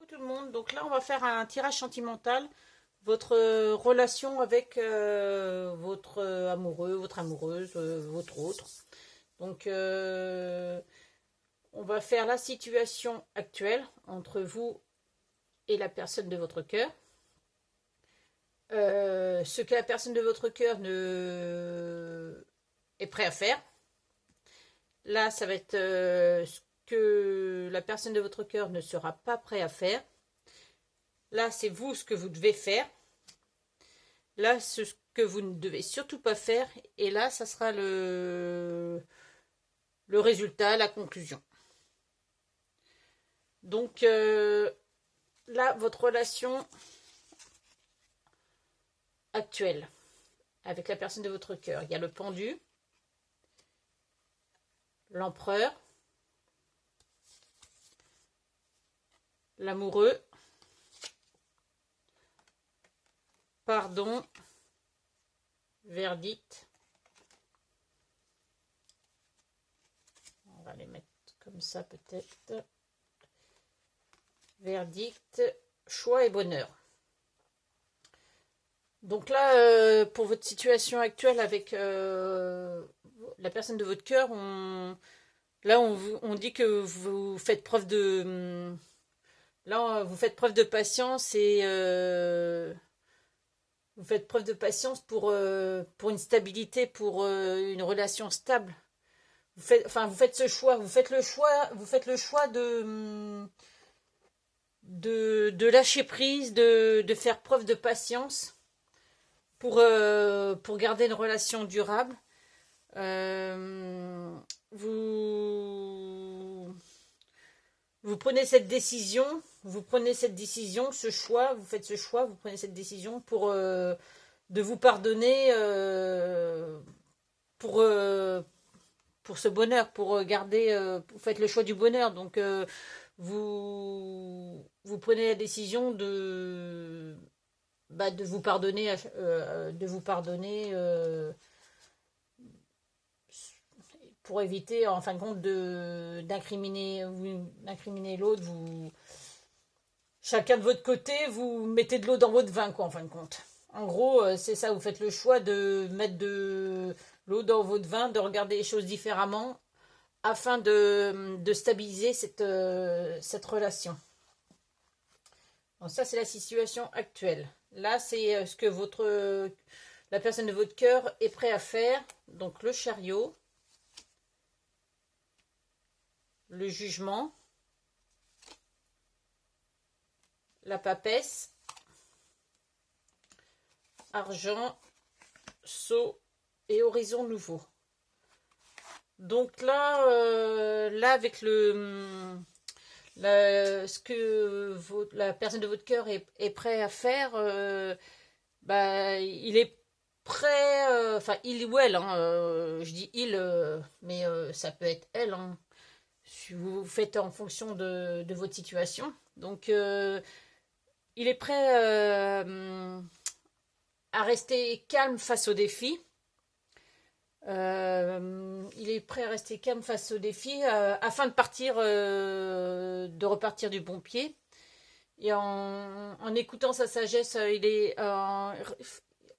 tout le monde. Donc là, on va faire un tirage sentimental. Votre relation avec votre amoureux, votre amoureuse, votre autre. Donc, on va faire la situation actuelle entre vous et la personne de votre cœur. Ce que la personne de votre cœur est prêt à faire. Là, ça va être ce que la personne de votre cœur ne sera pas prêt à faire. Là, c'est vous ce que vous devez faire. Là, ce que vous ne devez surtout pas faire. Et là, ça sera le résultat, la conclusion. Donc, là, votre relation actuelle avec la personne de votre cœur. Il y a le pendu, l'empereur, l'amoureux, pardon, verdict. On va les mettre comme ça peut-être. Verdict, choix et bonheur. Donc là, pour votre situation actuelle avec la personne de votre cœur, on dit que vous faites preuve de... Là, vous faites preuve de patience et vous faites preuve de patience pour une stabilité, pour une relation stable. Vous faites ce choix, vous faites le choix de lâcher prise, de faire preuve de patience pour garder une relation durable. Vous prenez cette décision, ce choix, vous faites ce choix, vous prenez cette décision pour de vous pardonner pour ce bonheur, pour garder, vous faites le choix du bonheur, donc vous prenez la décision de vous pardonner, pour éviter en fin de compte d'incriminer l'autre. Chacun de votre côté, vous mettez de l'eau dans votre vin, quoi, en fin de compte. En gros, c'est ça, vous faites le choix de mettre de l'eau dans votre vin, de regarder les choses différemment afin de stabiliser cette relation. Donc ça, c'est la situation actuelle. Là, c'est ce que la personne de votre cœur est prêt à faire. Donc le chariot, le jugement, la papesse, argent, sceau et horizon nouveau. Donc là, avec ce que la personne de votre cœur est prêt à faire, il est prêt, il ou elle, hein, je dis il, mais ça peut être elle, hein, si vous faites en fonction de votre situation. Donc, il est prêt à rester calme face aux défis. Il est prêt à rester calme face aux défis afin de repartir du bon pied. Et en écoutant sa sagesse,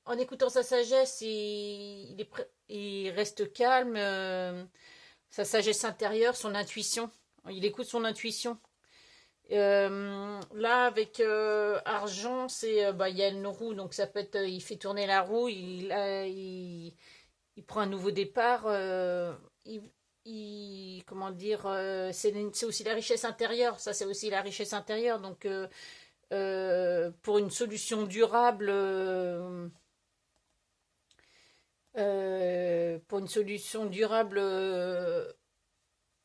en écoutant sa sagesse, il reste calme. Sa sagesse intérieure, son intuition. Il écoute son intuition. Là, avec argent, il y a une roue, donc ça peut être, il fait tourner la roue, il prend un nouveau départ. Comment dire, c'est aussi la richesse intérieure. Ça, c'est aussi la richesse intérieure. Donc, pour une solution durable,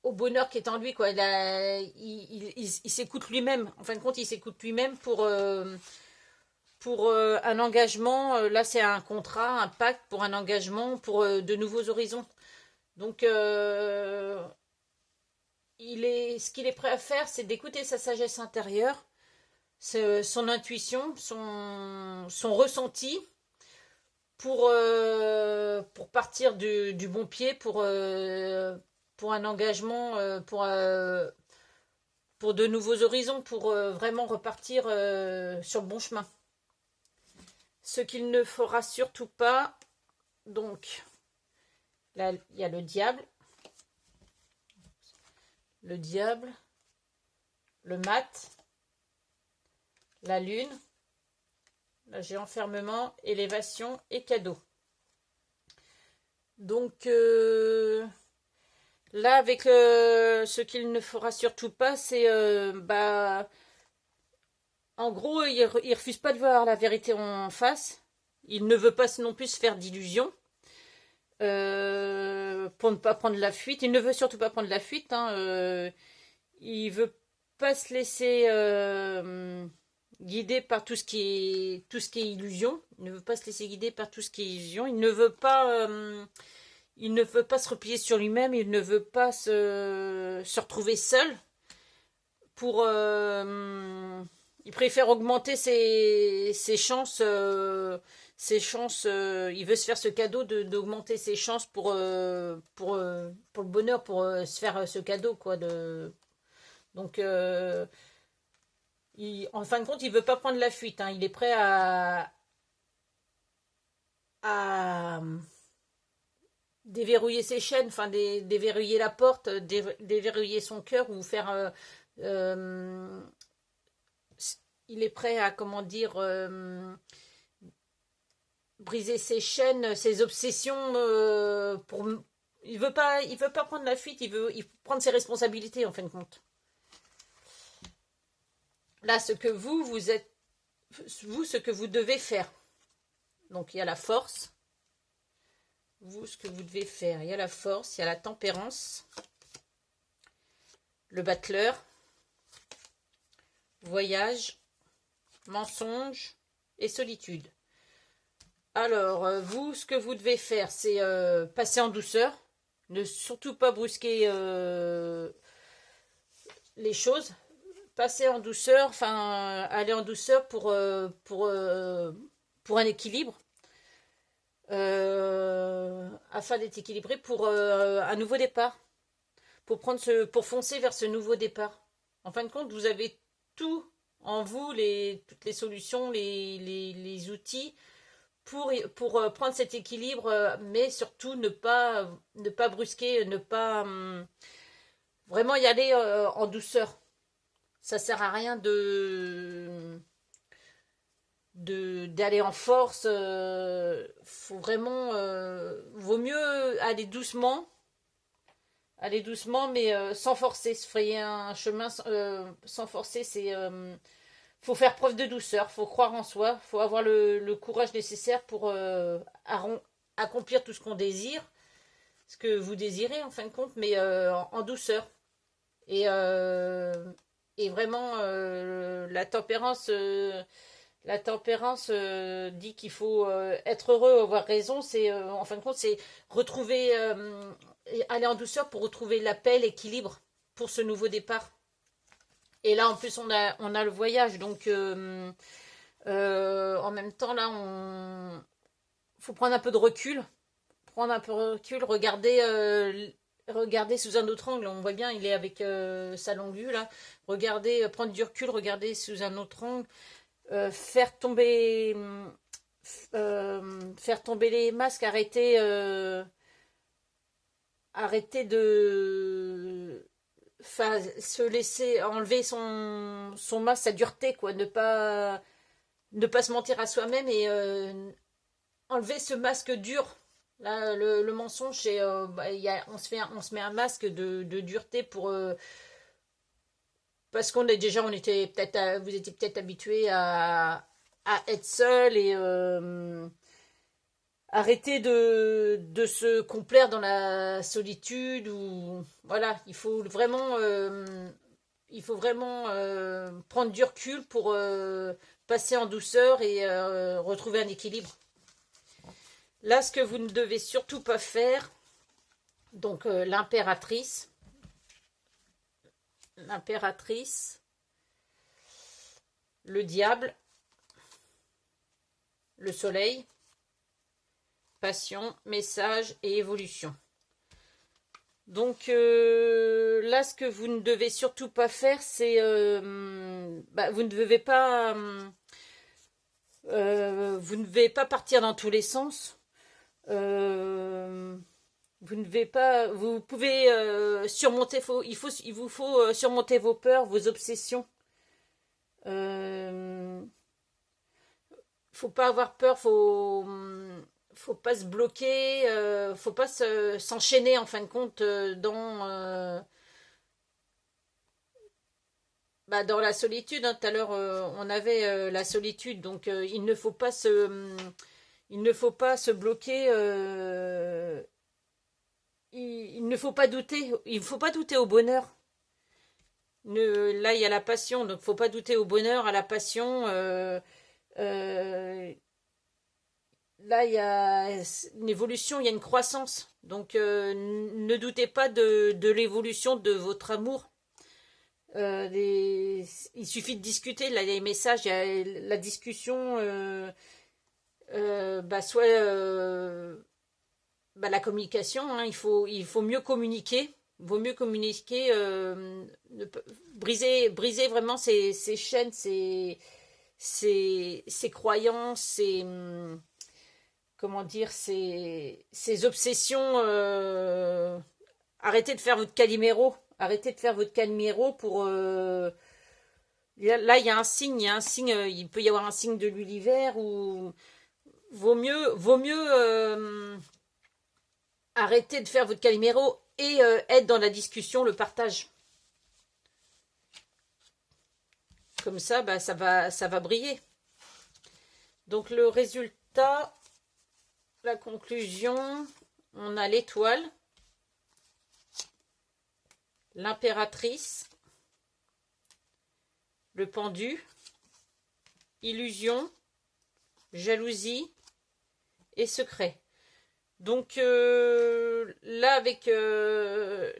au bonheur qui est en lui, quoi. Il s'écoute lui-même. En fin de compte, il s'écoute lui-même pour un engagement. Là, c'est un contrat, un pacte pour un engagement, pour de nouveaux horizons. Donc, ce qu'il est prêt à faire, c'est d'écouter sa sagesse intérieure, son intuition, son ressenti, pour partir du bon pied, pour un engagement, pour pour de nouveaux horizons, pour vraiment repartir sur le bon chemin. Ce qu'il ne fera surtout pas, donc, là, il y a le diable, le mat, la lune, là j'ai enfermement, élévation et cadeau. Donc, là, avec ce qu'il ne fera surtout pas, c'est, en gros, il refuse pas de voir la vérité en face. Il ne veut pas non plus se faire d'illusions pour ne pas prendre la fuite. Il ne veut surtout pas prendre la fuite. Il veut pas se laisser guider par tout ce qui est illusion. Il ne veut pas se laisser guider par tout ce qui est illusion. Il ne veut pas se replier sur lui-même. Il ne veut pas se retrouver seul. Il préfère augmenter ses chances. Il veut se faire ce cadeau d'augmenter ses chances pour le bonheur, pour se faire ce cadeau, quoi. Donc, en fin de compte, il veut pas prendre la fuite. Il est prêt à déverrouiller ses chaînes, enfin déverrouiller la porte, déverrouiller son cœur ou faire. Il est prêt à, comment dire, briser ses chaînes, ses obsessions. Il veut pas prendre la fuite. Il veut prendre ses responsabilités en fin de compte. Là, ce que vous êtes, ce que vous devez faire. Donc il y a la force. Vous, ce que vous devez faire, il y a la force, il y a la tempérance, le battleur, voyage, mensonge et solitude. Alors, vous, ce que vous devez faire, c'est passer en douceur, ne surtout pas brusquer les choses, passer en douceur, enfin, aller en douceur pour un équilibre. Afin d'être équilibré pour un nouveau départ, pour foncer vers ce nouveau départ. En fin de compte, vous avez tout en vous, toutes les solutions, les outils pour prendre cet équilibre, mais surtout ne pas brusquer, ne pas vraiment y aller en douceur. Ça sert à rien d'aller en force. Faut vraiment, vaut mieux aller doucement, mais sans forcer, se frayer un chemin sans forcer. Faut faire preuve de douceur, faut croire en soi, faut avoir le courage nécessaire pour accomplir tout ce qu'on désire, ce que vous désirez en fin de compte, mais en douceur. Et vraiment, la tempérance dit qu'il faut être heureux, avoir raison. C'est en fin de compte, c'est retrouver, aller en douceur pour retrouver la paix, l'équilibre pour ce nouveau départ. Et là, en plus, on a le voyage, donc en même temps, là, faut prendre un peu de recul, regarder sous un autre angle. On voit bien, il est avec sa longue vue là. Regardez, prendre du recul, regarder sous un autre angle. Faire tomber les masques, arrêter de se laisser enlever son masque, sa dureté, quoi, ne pas se mentir à soi-même et enlever ce masque dur. Là, le mensonge, c'est on se met un masque de dureté pour parce vous étiez peut-être habitué à être seul et arrêter de se complaire dans la solitude. Ou voilà, il faut vraiment prendre du recul pour passer en douceur et retrouver un équilibre. Là, ce que vous ne devez surtout pas faire, donc l'impératrice, le diable, le soleil, passion, message et évolution. Donc là, ce que vous ne devez surtout pas faire, c'est vous ne devez pas partir dans tous les sens. Euh, vous ne devez pas, vous pouvez surmonter, il vous faut surmonter vos peurs, vos obsessions. Euh, faut pas avoir peur, faut pas se bloquer, faut pas s'enchaîner en fin de compte dans la solitude. Hein. Tout à l'heure, on avait la solitude, donc il ne faut pas se bloquer. Il ne faut pas douter. Il ne faut pas douter au bonheur. Là, il y a la passion, donc faut pas douter au bonheur, à la passion. Euh, Là, il y a une évolution, il y a une croissance. Donc, ne doutez pas de l'évolution de votre amour. Il suffit de discuter. Là, il y a les messages, il y a la discussion, soit la communication. Hein, il faut mieux communiquer. Il vaut mieux communiquer, briser vraiment ces chaînes, ces croyances, comment dire, ces obsessions. Arrêtez de faire votre Calimero. Arrêtez de faire votre Calimero pour. Là, il y a un signe, il peut y avoir un signe de l'univers où vaut mieux arrêter de faire votre Calimero et être dans la discussion, le partage. Comme ça, ça va briller. Donc le résultat, la conclusion, on a l'étoile, l'impératrice, le pendu, illusion, jalousie et secret. Donc là avec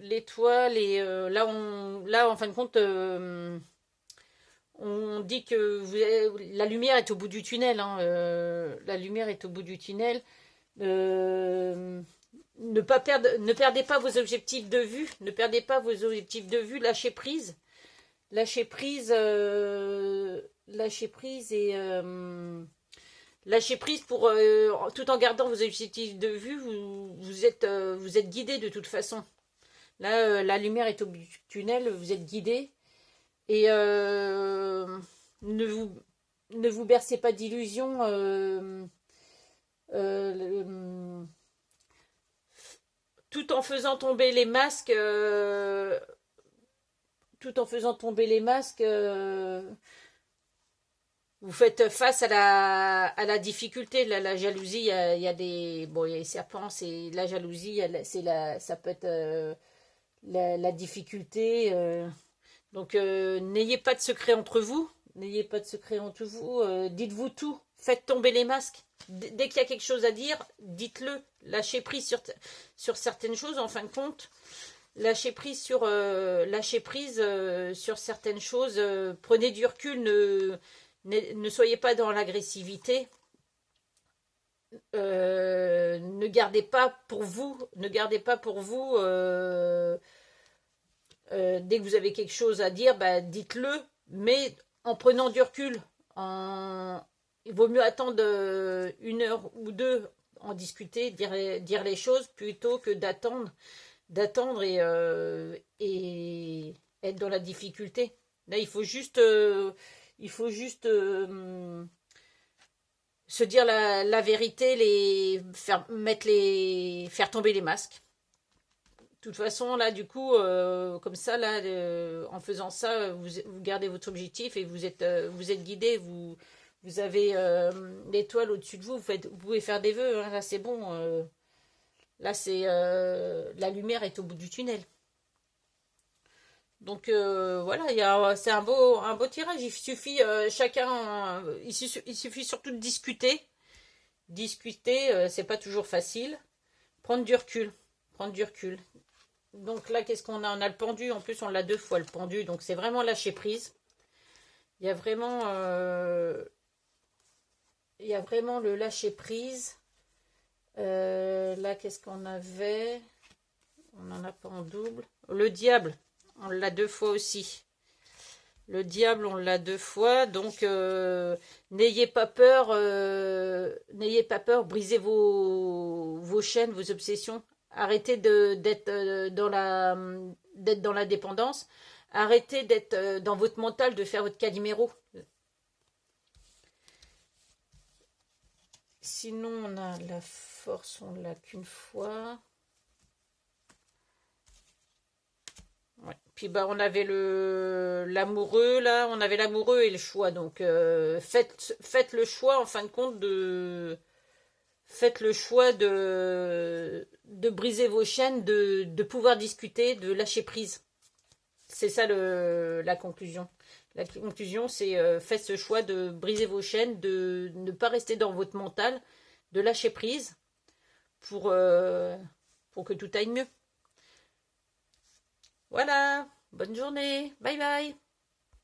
l'étoile et là en fin de compte on dit que la lumière est au bout du tunnel. Hein, la lumière est au bout du tunnel. Ne perdez pas vos objectifs de vue. Ne perdez pas vos objectifs de vue. Lâchez prise. Lâchez prise. Lâchez prise et lâchez prise pour tout en gardant vos objectifs de vue. Vous êtes guidé de toute façon. Là, la lumière est au bout du tunnel. Vous êtes guidé. Et ne vous bercez pas d'illusions. Tout en faisant tomber les masques, vous faites face à la difficulté, la jalousie. Il y a des bon, il y a les serpents, c'est la jalousie, ça peut être la difficulté. Donc, n'ayez pas de secret entre vous. N'ayez pas de secret entre vous. Dites-vous tout. Faites tomber les masques. Dès qu'il y a quelque chose à dire, dites-le. Lâchez prise sur certaines choses, en fin de compte. Lâchez prise sur certaines choses. Prenez du recul. Ne soyez pas dans l'agressivité. Ne gardez pas pour vous. Ne gardez pas pour vous. Dès que vous avez quelque chose à dire, dites-le, mais en prenant du recul. Il vaut mieux attendre une heure ou deux, en discuter, dire les choses, plutôt que d'attendre et être dans la difficulté. Là, il faut juste se dire la vérité, faire tomber les masques. De toute façon, là, du coup, comme ça, là, en faisant ça, vous gardez votre objectif et vous êtes guidé. Vous avez l'étoile au-dessus de vous. Vous pouvez faire des vœux. Hein, là, c'est bon. Là, la lumière est au bout du tunnel. Donc voilà, c'est un beau tirage. Il suffit il suffit surtout de discuter. Discuter, c'est pas toujours facile. Prendre du recul. Donc là, qu'est-ce qu'on a? On a le pendu, en plus on l'a 2 fois le pendu, donc c'est vraiment lâcher prise. Il y a vraiment, le lâcher prise. Là, qu'est-ce qu'on avait? On n'en a pas en double. Le diable, on l'a 2 fois aussi. Le diable, on l'a 2 fois. Donc, n'ayez pas peur. N'ayez pas peur. Brisez vos chaînes, vos obsessions. Arrêtez d'être dans la dépendance. Arrêtez d'être dans votre mental, de faire votre Calimero. Sinon, on a la force, on l'a qu'une fois. Ouais. Puis bah on avait l'amoureux là, on avait l'amoureux et le choix. Donc faites le choix en fin de compte faites le choix de briser vos chaînes, de pouvoir discuter, de lâcher prise. C'est ça la conclusion. La conclusion, c'est faites ce choix de briser vos chaînes, de ne pas rester dans votre mental, de lâcher prise pour que tout aille mieux. Voilà, bonne journée, bye bye.